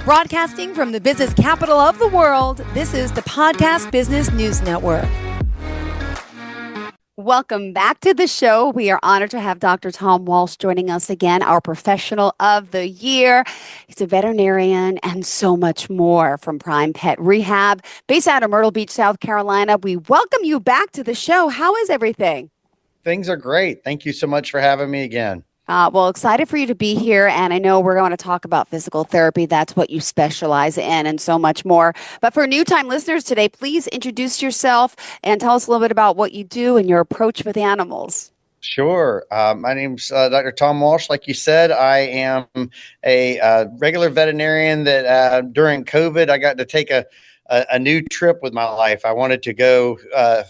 Broadcasting from the business capital of the world, this is the Podcast Business News Network. Welcome back to the show. We are honored to have Dr. Tom Walsh joining us again, our professional of the year. He's a veterinarian and so much more from PrimePet Rehab, based out of Myrtle Beach, South Carolina. We welcome you back to the show. How is everything? Things are great. Thank you so much for having me again. Well, excited for you to be here. And I know we're going to talk about physical therapy. That's what you specialize in and so much more. But for new time listeners today, please introduce yourself and tell us a little bit about what you do and your approach with animals. Sure. My name's Dr. Tom Walsh. Like you said, I am a regular veterinarian that during COVID, I got to take a new trip with my life. I wanted to go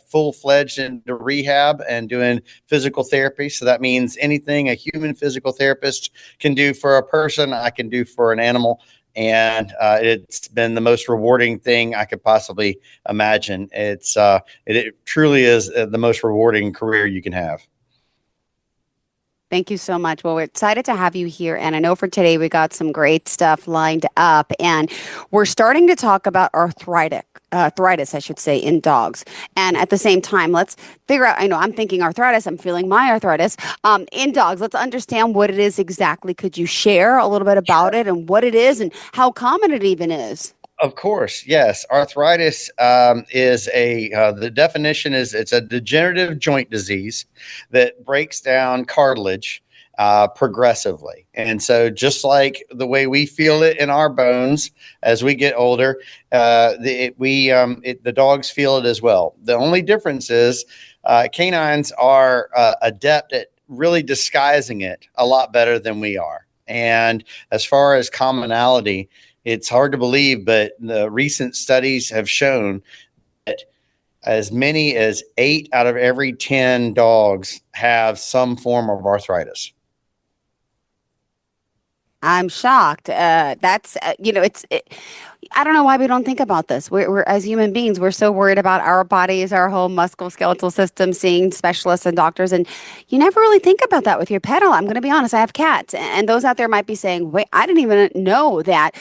full-fledged into rehab and doing physical therapy. So that means anything a human physical therapist can do for a person, I can do for an animal. And it's been the most rewarding thing I could possibly imagine. It truly is the most rewarding career you can have. Thank you so much. Well, we're excited to have you here. And I know for today, we got some great stuff lined up. And we're starting to talk about arthritis, I should say, in dogs. And at the same time, let's figure out, I'm thinking arthritis. I'm feeling my arthritis in dogs. Let's understand what it is exactly. Could you share a little bit about it and what it is and how common it even is? Of course, yes. Arthritis is the definition is it's a degenerative joint disease that breaks down cartilage progressively. And so just like the way we feel it in our bones as we get older, the dogs feel it as well. The only difference is canines are adept at really disguising it a lot better than we are. And as far as commonality, it's hard to believe, but the recent studies have shown that as many as 8 out of every 10 dogs have some form of arthritis. I'm shocked. I don't know why we don't think about this. We're as human beings, we're so worried about our bodies, our whole musculoskeletal system, seeing specialists and doctors. And you never really think about that with your pet. I'm going to be honest. I have cats, and those out there might be saying, wait, I didn't even know that,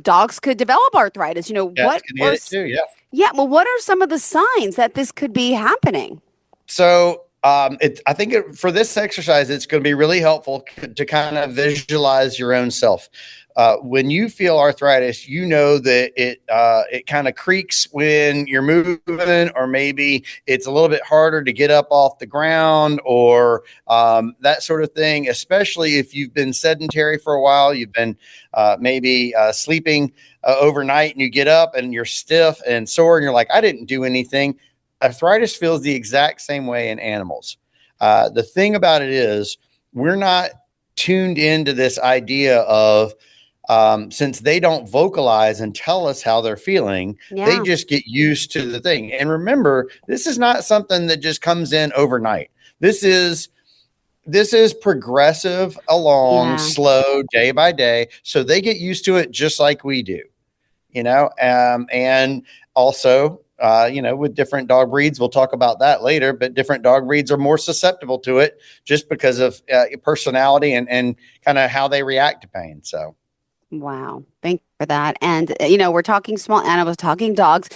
dogs could develop arthritis. Cats can get it too, yeah. Yeah. Well, what are some of the signs that this could be happening? So, I think for this exercise, it's going to be really helpful to kind of visualize your own self. When you feel arthritis, you know that it kind of creaks when you're moving, or maybe it's a little bit harder to get up off the ground, or that sort of thing, especially if you've been sedentary for a while. You've been maybe sleeping overnight, and you get up and you're stiff and sore and you're like, I didn't do anything. Arthritis feels the exact same way in animals. The thing about it is we're not tuned into this idea of since they don't vocalize and tell us how they're feeling, they just get used to the thing. And remember, this is not something that just comes in overnight. This is progressive along, slow, day by day. So they get used to it just like we do, and also, with different dog breeds, we'll talk about that later, but different dog breeds are more susceptible to it just because of personality and kind of how they react to pain. So. Wow. Thank you for that. And, we're talking small animals, talking dogs.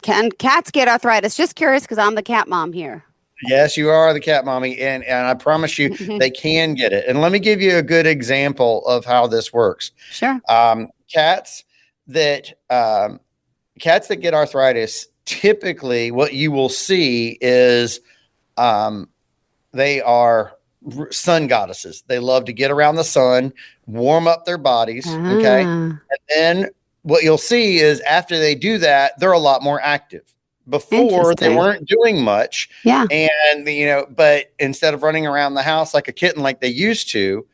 Can cats get arthritis? Just curious, because I'm the cat mom here. Yes, you are the cat mommy. And I promise you they can get it. And let me give you a good example of how this works. Sure. Cats that get arthritis, typically what you will see is they are sun goddesses. They love to get around the sun, warm up their bodies. Okay. And then what you'll see is after they do that, they're a lot more active. Before they weren't doing much. Yeah. And, but instead of running around the house like a kitten, like they used to,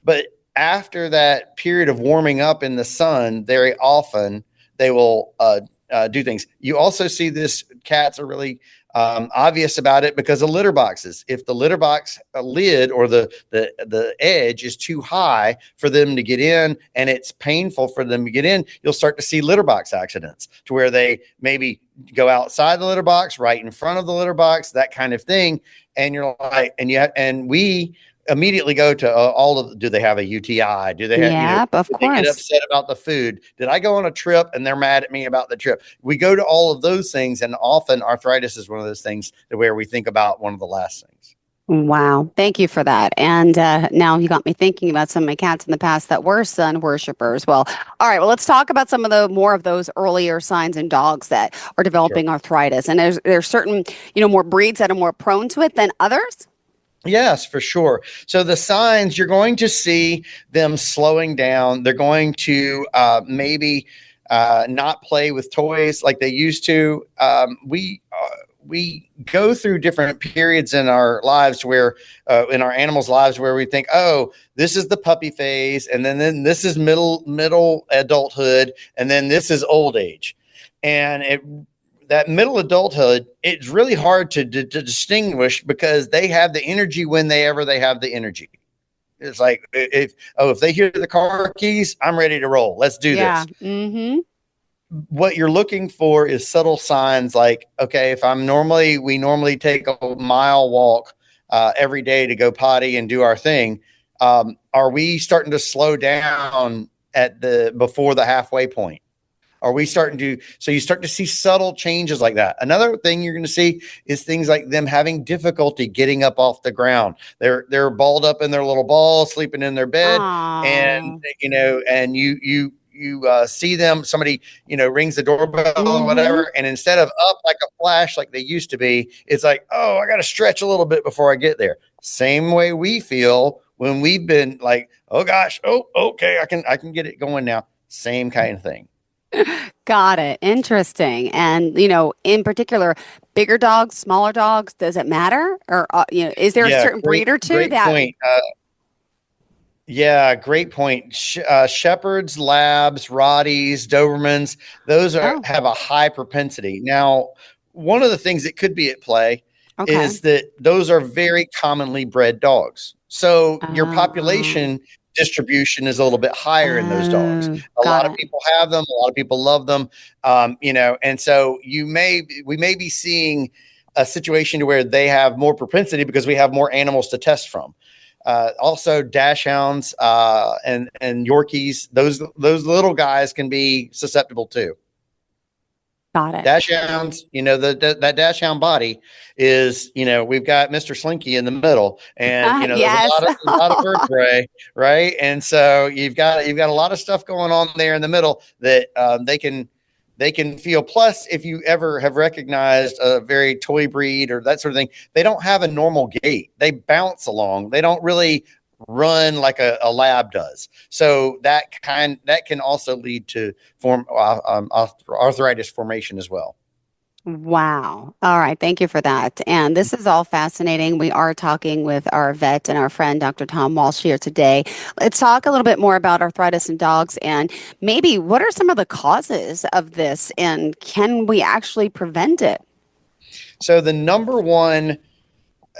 but after that period of warming up in the sun, very often they will do things. You also see this, cats are really obvious about it because of litter boxes. If the litter box lid or the edge is too high for them to get in and it's painful for them to get in, you'll start to see litter box accidents to where they maybe go outside the litter box, right in front of the litter box, that kind of thing. And you're like, and we immediately go to do they have a UTI? Do they have, Yep, of did they get course. upset about the food? Did I go on a trip and they're mad at me about the trip? We go to all of those things, and often arthritis is one of those things where we think about one of the last things. Wow. Thank you for that. And now you got me thinking about some of my cats in the past that were sun worshipers. Well, all right. Well, let's talk about some of the more of those earlier signs in dogs that are developing arthritis. And there's certain, more breeds that are more prone to it than others. Yes, for sure. So the signs, you're going to see them slowing down. They're going to maybe not play with toys like they used to. We go through different periods in our lives where, in our animals' lives, where we think, oh, this is the puppy phase, and then this is middle adulthood, and then this is old age, and that middle adulthood, it's really hard to distinguish because they have the energy whenever they have the energy. It's like if they hear the car keys, I'm ready to roll. Let's do this. Mm-hmm. What you're looking for is subtle signs like, okay, if we normally take a mile walk every day to go potty and do our thing. Are we starting to slow down before the halfway point? Are we starting to, so you start to see subtle changes like that. Another thing you're going to see is things like them having difficulty getting up off the ground. They're balled up in their little ball, sleeping in their bed. Aww. And, and you see them, somebody, rings the doorbell or whatever. And instead of up like a flash, like they used to be, it's like, oh, I got to stretch a little bit before I get there. Same way we feel when we've been like, oh gosh, oh, okay, I can get it going now. Same kind of thing. Got it. Interesting. And, in particular, bigger dogs, smaller dogs, does it matter? Or, is there a certain breed or two great that? Point. Great point. Shepherds, Labs, Rotties, Dobermans, those have a high propensity. Now, one of the things that could be at play is that those are very commonly bred dogs. So your population distribution is a little bit higher in those dogs. A lot of people have them. A lot of people love them. And so we may be seeing a situation where they have more propensity because we have more animals to test from. Also dachshunds and Yorkies, those little guys can be susceptible too. Got it. Dachshunds, that dachshund body is, we've got Mr. Slinky in the middle, and there's a lot of vertebrae, right? And so you've got a lot of stuff going on there in the middle that they can feel. Plus, if you ever have recognized a very toy breed or that sort of thing, they don't have a normal gait. They bounce along. They don't really run like a lab does. So that can also lead to arthritis formation as well. Wow. All right. Thank you for that. And this is all fascinating. We are talking with our vet and our friend, Dr. Tom Walsh, here today. Let's talk a little bit more about arthritis in dogs and maybe what are some of the causes of this and can we actually prevent it? So the number one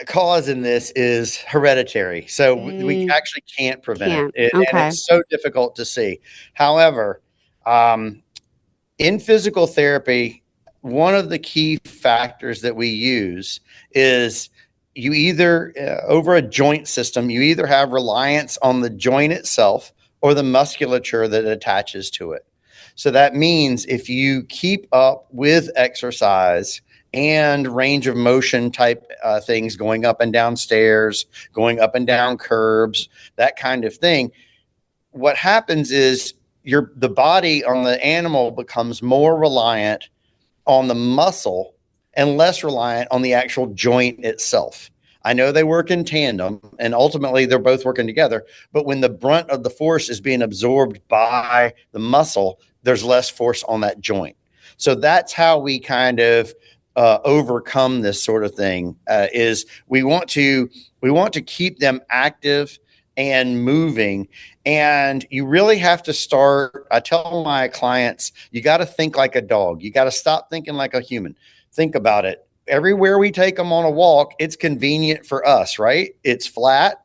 cause in this is hereditary. So we actually can't prevent it. And it's so difficult to see. However, in physical therapy, one of the key factors that we use is you either, over a joint system, you either have reliance on the joint itself or the musculature that attaches to it. So that means if you keep up with exercise and range of motion type things, going up and down stairs, going up and down curbs, that kind of thing, what happens is the body on the animal becomes more reliant on the muscle and less reliant on the actual joint itself. I know they work in tandem and ultimately they're both working together, but when the brunt of the force is being absorbed by the muscle, there's less force on that joint. So that's how we kind of overcome this sort of thing. Is we want to keep them active and moving. And you really have to start. I tell my clients, you got to think like a dog. You got to stop thinking like a human. Think about it. Everywhere we take them on a walk, it's convenient for us, right? It's flat.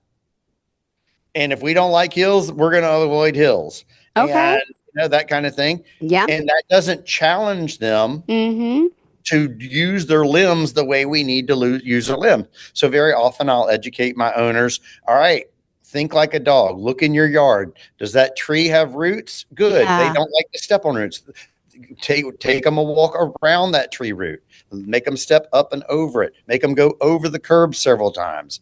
And if we don't like hills, we're going to avoid hills. Okay. And that kind of thing. Yeah. And that doesn't challenge them. Mm-hmm. to use their limbs the way we need to use their limb. So very often I'll educate my owners. All right, think like a dog. Look in your yard. Does that tree have roots? Good. They Yeah. don't like to step on roots. Take them a walk around that tree root. Make them step up and over it. Make them go over the curb several times.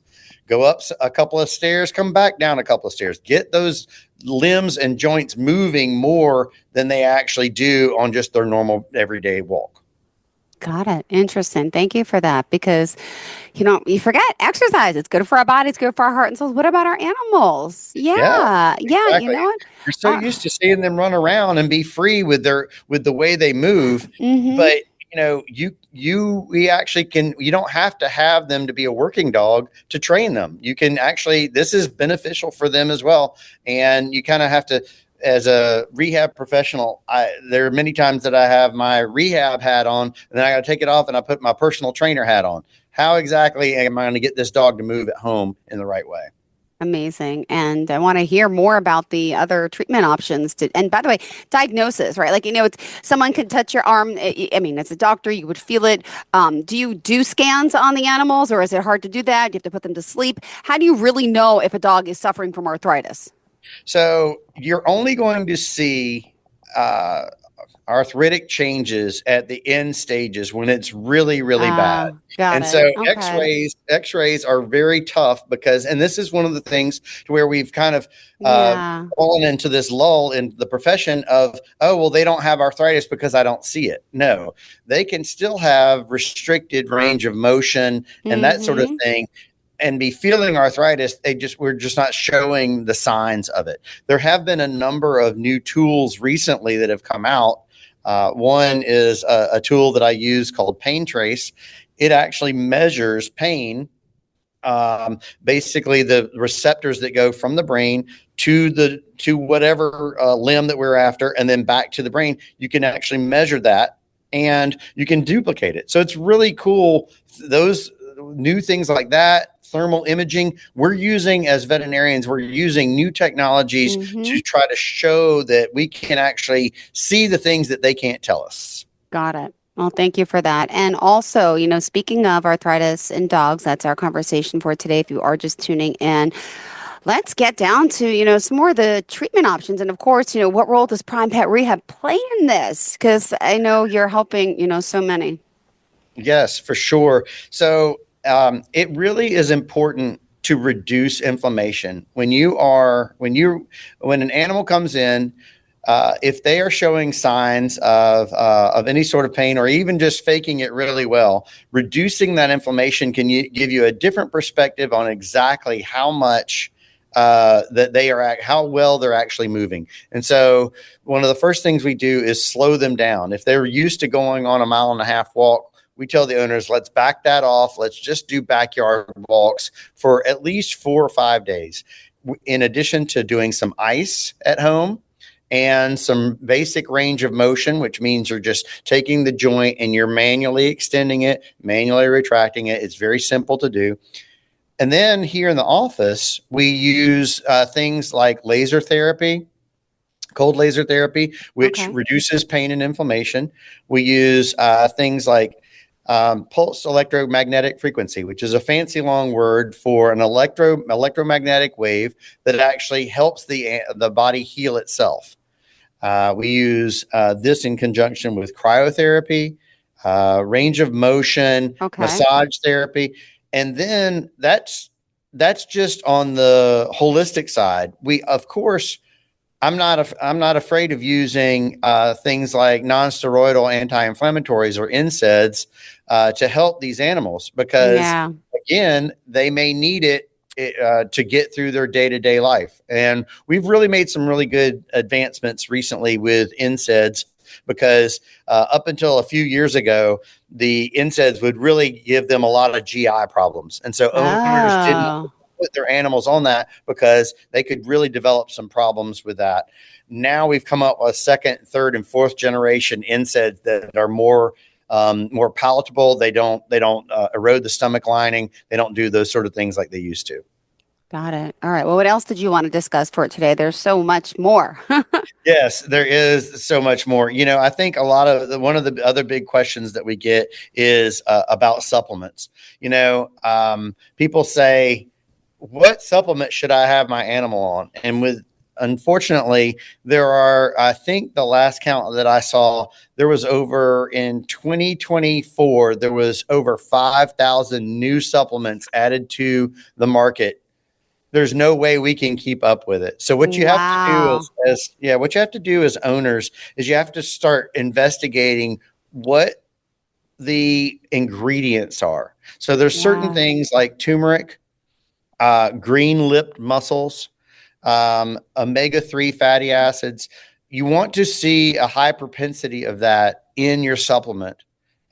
Go up a couple of stairs, come back down a couple of stairs. Get those limbs and joints moving more than they actually do on just their normal everyday walk. Got it. Interesting. Thank you for that, because, you forget exercise. It's good for our bodies, good for our heart and souls. What about our animals? Yeah. Yeah. Exactly. You know what? You're so used to seeing them run around and be free with the way they move. But we actually you don't have to have them to be a working dog to train them. You can actually, this is beneficial for them as well. And you kind of have to, as a rehab professional, there are many times that I have my rehab hat on and then I got to take it off and I put my personal trainer hat on. How exactly am I going to get this dog to move at home in the right way? Amazing. And I want to hear more about the other treatment options. And by the way, diagnosis, right? Like, someone can touch your arm. As a doctor, you would feel it. Do you do scans on the animals, or is it hard to do that? Do you have to put them to sleep? How do you really know if a dog is suffering from arthritis? So you're only going to see arthritic changes at the end stages when it's really, really bad. And so okay. X-rays are very tough and this is one of the things to where we've kind of fallen into this lull in the profession of, oh, well, they don't have arthritis because I don't see it. No, they can still have restricted range of motion and that sort of thing, and be feeling arthritis. We're just not showing the signs of it. There have been a number of new tools recently that have come out. One is a tool that I use called Pain Trace. It actually measures pain, basically the receptors that go from the brain to whatever limb that we're after, and then back to the brain. You can actually measure that and you can duplicate it. So it's really cool. Those new things like that, thermal imaging, we're using as veterinarians, we're using new technologies to try to show that we can actually see the things that they can't tell us. Got it. Well, thank you for that. And also, speaking of arthritis in dogs, that's our conversation for today. If you are just tuning in, let's get down to, some more of the treatment options. And of course, what role does PrimePet Rehab play in this? Because I know you're helping, so many. Yes, for sure. So it really is important to reduce inflammation. When an animal comes in, if they are showing signs of any sort of pain or even just faking it really well, reducing that inflammation can give you a different perspective on exactly how much how well they're actually moving. And so one of the first things we do is slow them down. If they're used to going on a 1.5 mile walk, we tell the owners, let's back that off. Let's just do backyard walks for at least 4 or 5 days. In addition to doing some ice at home and some basic range of motion, which means you're just taking the joint and you're manually extending it, manually retracting it. It's very simple to do. And then here in the office, we use things like laser therapy, cold laser therapy, which reduces pain and inflammation. We use things like pulse electromagnetic frequency, which is a fancy long word for an electromagnetic wave that actually helps the body heal itself. We use this in conjunction with cryotherapy, range of motion, massage therapy. And then that's just on the holistic side. Of course, I'm not afraid of using things like non-steroidal anti-inflammatories or NSAIDs to help these animals because, again, they may need it to get through their day-to-day life. And we've really made some really good advancements recently with NSAIDs because up until a few years ago, the NSAIDs would really give them a lot of GI problems. And so owners didn't put their animals on that because they could really develop some problems with that. Now we've come up with second, third, and fourth generation NSAIDs that are more palatable. They don't erode the stomach lining. They don't do those sort of things like they used to. Got it. All right. Well, what else did you want to discuss for today? There's so much more. Yes, there is so much more. I think a lot of one of the other big questions that we get is about supplements. People say, "What supplement should I have my animal on?" And unfortunately, I think the last count that I saw, there was over in 2024, there was over 5,000 new supplements added to the market. There's no way we can keep up with it. So what you have to do Wow. what you have to do as owners is you have to start investigating what the ingredients are. So there's certain Yeah. things like turmeric, green lipped mussels, omega-3 fatty acids. You want to see a high propensity of that in your supplement.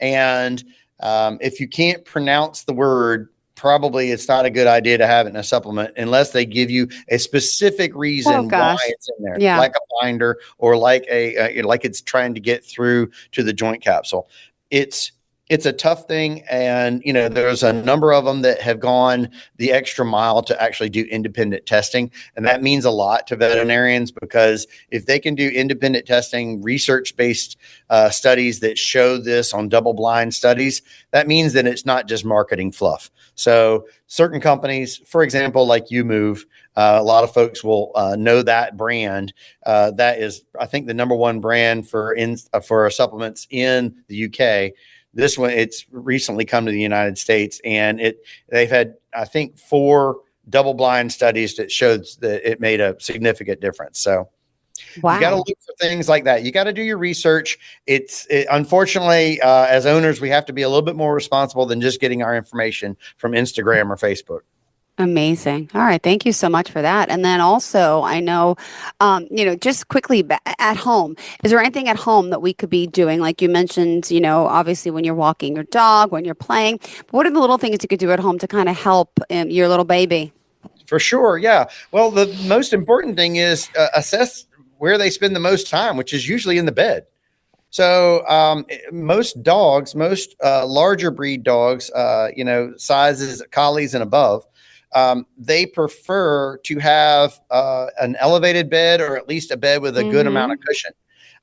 And if you can't pronounce the word, probably it's not a good idea to have it in a supplement unless they give you a specific Oh reason why gosh. it's in there, Yeah. like a binder or like like it's trying to get through to the joint capsule. It's a tough thing, and there's a number of them that have gone the extra mile to actually do independent testing, and that means a lot to veterinarians, because if they can do independent testing, research-based studies that show this on double-blind studies, that means that it's not just marketing fluff. So certain companies, for example, like YouMove, a lot of folks will know that brand. That is, I think, the number one brand for supplements in the UK. This one, it's recently come to the United States, and they've had, I think, 4 double-blind studies that showed that it made a significant difference. So you got to Wow. look for things like that. You got to do your research. Unfortunately, as owners, we have to be a little bit more responsible than just getting our information from Instagram or Facebook. Amazing. All right. Thank you so much for that. And then also, I know, just quickly at home, is there anything at home that we could be doing? Like you mentioned, obviously when you're walking your dog, when you're playing, what are the little things you could do at home to kind of help your little baby? For sure. Yeah. Well, the most important thing is assess where they spend the most time, which is usually in the bed. So most dogs, most larger breed dogs, sizes collies and above, they prefer to have an elevated bed, or at least a bed with a good amount Mm-hmm. of cushion.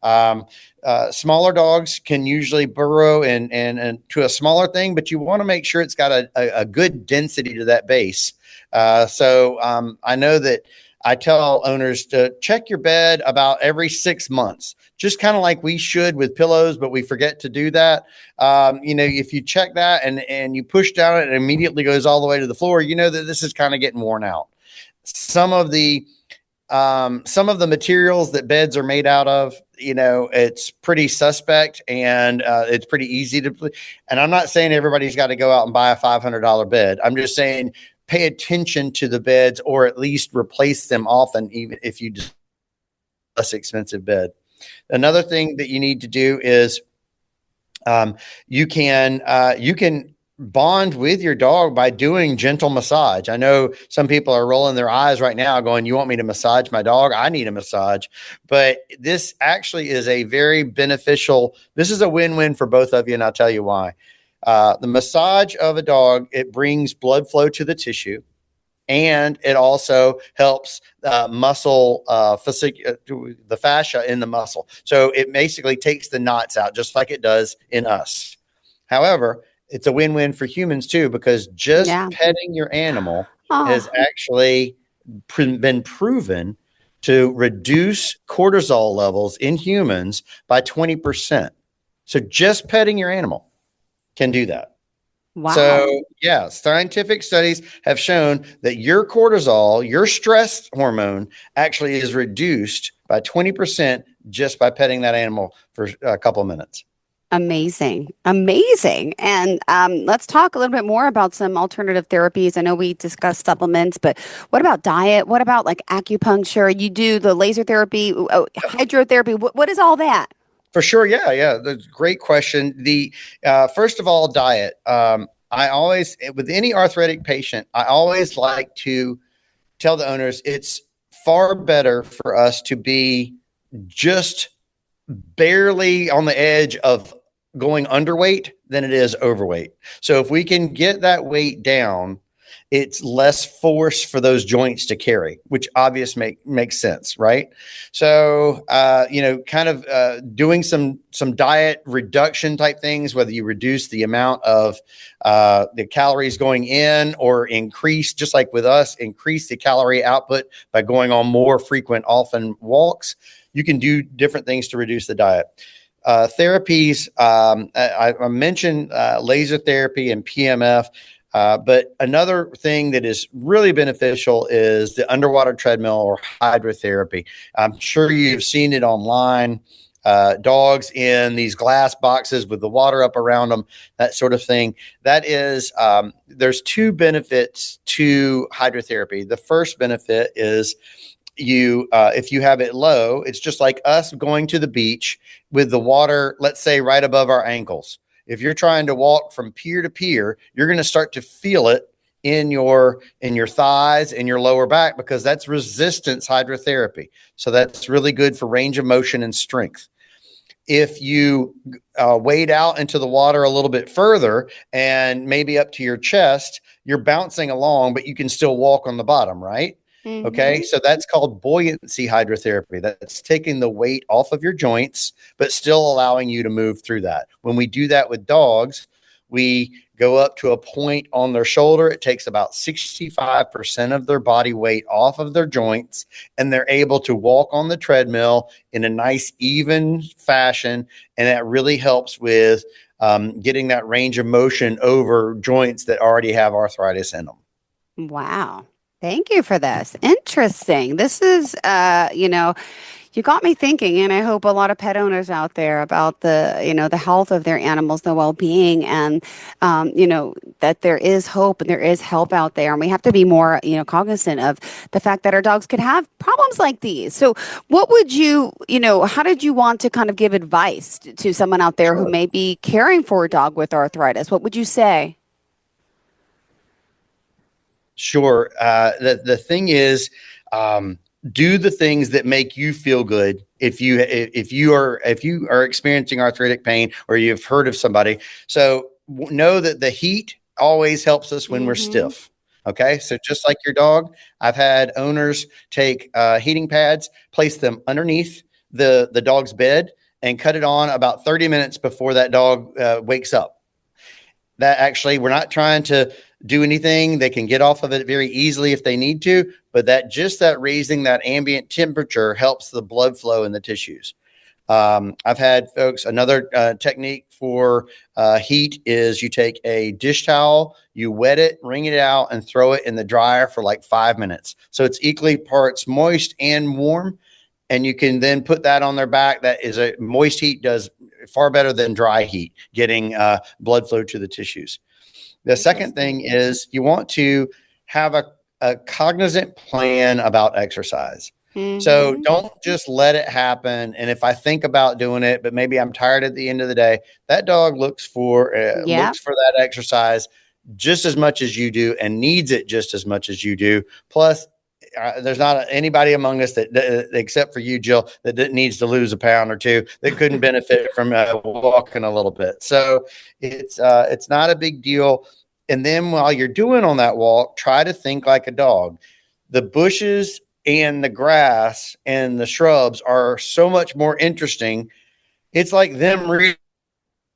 Um, Smaller dogs can usually burrow and to a smaller thing, but you want to make sure it's got a good density to that base. I know that I tell owners to check your bed about every 6 months, just kind of like we should with pillows, but we forget to do that. If you check that and you push down it, it immediately goes all the way to the floor. You know that this is kind of getting worn out. Some of the materials that beds are made out of, it's pretty suspect, and it's pretty easy to. And I'm not saying everybody's got to go out and buy a $500 bed. I'm just saying pay attention to the beds, or at least replace them often, even if you just less expensive bed. Another thing that you need to do is you can bond with your dog by doing gentle massage. I know some people are rolling their eyes right now going, "You want me to massage my dog? I need a massage." But this actually is a very beneficial, this is a win-win for both of you, and I'll tell you why. The massage of a dog, it brings blood flow to the tissue, and it also helps muscle the fascia in the muscle. So it basically takes the knots out, just like it does in us. However, it's a win-win for humans too, because just Yeah. petting your animal has Oh, actually been proven to reduce cortisol levels in humans by 20%. So just petting your animal can do that. wow. So, yeah, scientific studies have shown that your cortisol, your stress hormone, actually is reduced by 20% just by petting that animal for a couple of minutes. Amazing. Amazing. And let's talk a little bit more about some alternative therapies. I know we discussed supplements, but what about diet? What about like acupuncture? You do the laser therapy, hydrotherapy. What is all that? For sure. Yeah. Yeah. That's a great question. First of all, diet. I always, with any arthritic patient, I always like to tell the owners it's far better for us to be just barely on the edge of going underweight than it is overweight. So if we can get that weight down, it's less force for those joints to carry, which makes sense, right? So, kind of doing some diet reduction type things, whether you reduce the amount of the calories going in or increase, just like with us, increase the calorie output by going on more frequent, often walks. You can do different things to reduce the diet. Therapies, I mentioned laser therapy and PMF. But another thing that is really beneficial is the underwater treadmill or hydrotherapy. I'm sure you've seen it online. Dogs in these glass boxes with the water up around them, that sort of thing. That is, there's two benefits to hydrotherapy. The first benefit is if you have it low, it's just like us going to the beach with the water, let's say right above our ankles. If you're trying to walk from pier to pier, you're going to start to feel it in your thighs and your lower back, because that's resistance hydrotherapy. So that's really good for range of motion and strength. If you wade out into the water a little bit further and maybe up to your chest, you're bouncing along, but you can still walk on the bottom, right? Mm-hmm. Okay, so that's called buoyancy hydrotherapy. That's taking the weight off of your joints, but still allowing you to move through that. When we do that with dogs, we go up to a point on their shoulder. It takes about 65% of their body weight off of their joints, and they're able to walk on the treadmill in a nice, even fashion. And that really helps with getting that range of motion over joints that already have arthritis in them. Wow. Thank you for this. Interesting. This is, you got me thinking, and I hope a lot of pet owners out there about the health of their animals, the well-being, and, that there is hope and there is help out there. And we have to be more, cognizant of the fact that our dogs could have problems like these. So what would how did you want to kind of give advice to someone out there who may be caring for a dog with arthritis? What would you say? Sure. The thing is, do the things that make you feel good. If you are experiencing arthritic pain, or you've heard of somebody, so know that the heat always helps us when we're stiff. Okay, so just like your dog, I've had owners take heating pads, place them underneath the dog's bed, and cut it on about 30 minutes before that dog wakes up. That actually, we're not trying to do anything. They can get off of it very easily if they need to, but that raising that ambient temperature helps the blood flow in the tissues. I've had folks, another technique for heat is you take a dish towel, you wet it, wring it out, and throw it in the dryer for like 5 minutes. So it's equally parts moist and warm. And you can then put that on their back. That is a moist heat does far better than dry heat, getting blood flow to the tissues. The second thing is you want to have a cognizant plan about exercise. Mm-hmm. So don't just let it happen. And if I think about doing it, but maybe I'm tired at the end of the day, that dog looks for that exercise just as much as you do and needs it just as much as you do. Plus, there's not anybody among us that except for you, Jill, that needs to lose a pound or two, that couldn't benefit from walking a little bit. So it's not a big deal. And then while you're doing on that walk, try to think like a dog. The bushes and the grass and the shrubs are so much more interesting. It's like them reading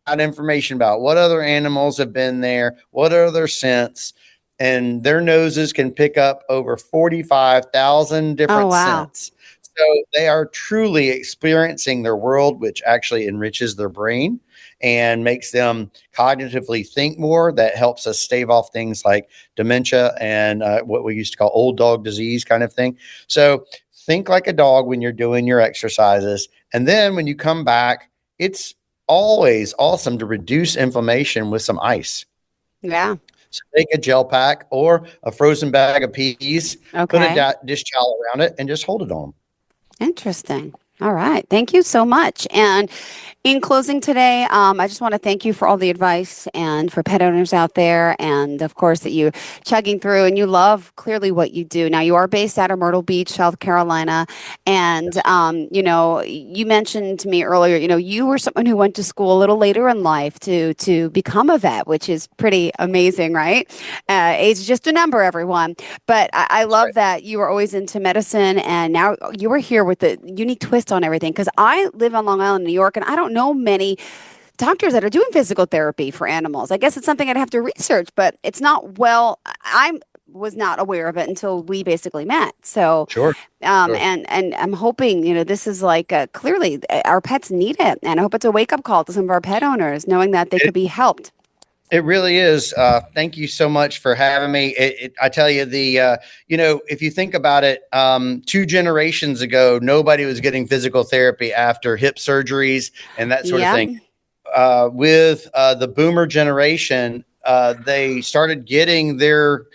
out information about what other animals have been there, what are their scents. And their noses can pick up over 45,000 different scents. So they are truly experiencing their world, which actually enriches their brain and makes them cognitively think more. That helps us stave off things like dementia and what we used to call old dog disease kind of thing. So think like a dog when you're doing your exercises. And then when you come back, it's always awesome to reduce inflammation with some ice. Yeah. So take a gel pack or a frozen bag of peas, put a dish towel around it, and just hold it on. Interesting. All right. Thank you so much. And in closing today, I just want to thank you for all the advice and for pet owners out there. And of course, that you chugging through and you love clearly what you do. Now, you are based out of Myrtle Beach, South Carolina. And, you mentioned to me earlier, you were someone who went to school a little later in life to become a vet, which is pretty amazing, right? Age is just a number, everyone. But I love that you were always into medicine. And now you are here with the unique twist on everything, because I live on Long Island, New York, and I don't know many doctors that are doing physical therapy for animals. I guess it's something I'd have to research, but it's not I was not aware of it until we basically met. So, Sure. and I'm hoping, this is like clearly our pets need it. And I hope it's a wake up call to some of our pet owners, knowing that they could be helped. It really is. Thank you so much for having me. I tell you, if you think about it, 2 generations ago, nobody was getting physical therapy after hip surgeries and that sort of thing. With the boomer generation, they started getting their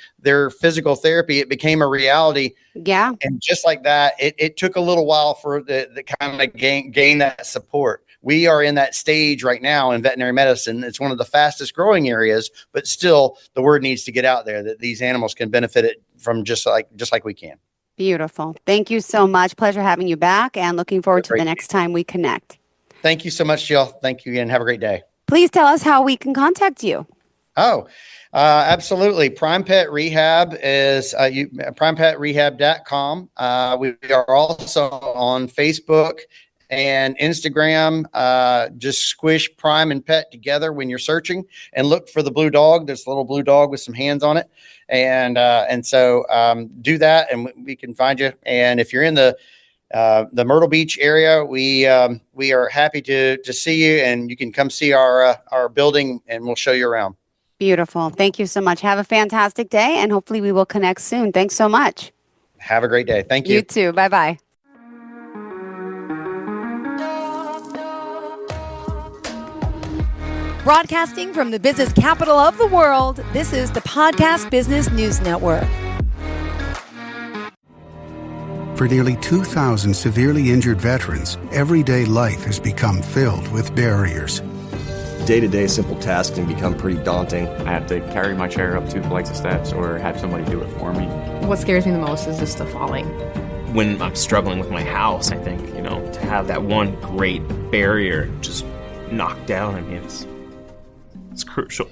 physical therapy. It became a reality. Yeah. And just like that, it took a little while for the kind of gain that support. We are in that stage right now in veterinary medicine. It's one of the fastest growing areas, but still the word needs to get out there that these animals can benefit it from just like we can. Beautiful. Thank you so much. Pleasure having you back, and looking forward to the next time we connect. Thank you so much, Jill. Thank you again. Have a great day. Please tell us how we can contact you. Oh, absolutely. PrimePet Rehab is primepetrehab.com. We are also on Facebook and Instagram. Just squish Prime and Pet together when you're searching and look for the blue dog. There's a little blue dog with some hands on it. And so do that and we can find you. And if you're in the Myrtle Beach area, we are happy to see you, and you can come see our building and we'll show you around. Beautiful. Thank you so much. Have a fantastic day, and hopefully we will connect soon. Thanks so much. Have a great day. Thank you. You too. Bye-bye. Broadcasting from the business capital of the world, this is the Podcast Business News Network. For nearly 2,000 severely injured veterans, everyday life has become filled with barriers. Day-to-day simple tasks can become pretty daunting. I have to carry my chair up 2 flights of steps or have somebody do it for me. What scares me the most is just the falling. When I'm struggling with my house, I think, to have that one great barrier just knocked down, it's crucial.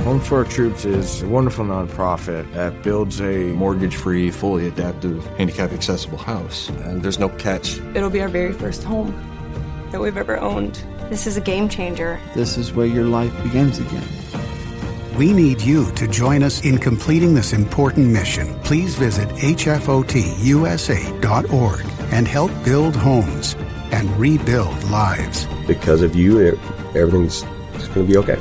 Home for Our Troops is a wonderful nonprofit that builds a Mortgage-free, fully adaptive, handicap-accessible house. And there's no catch. It'll be our very first home that we've ever owned. This is a game changer. This is where your life begins again. We need you to join us in completing this important mission. Please visit hfotusa.org and help build homes and rebuild lives. Because of you, everything's going to be okay.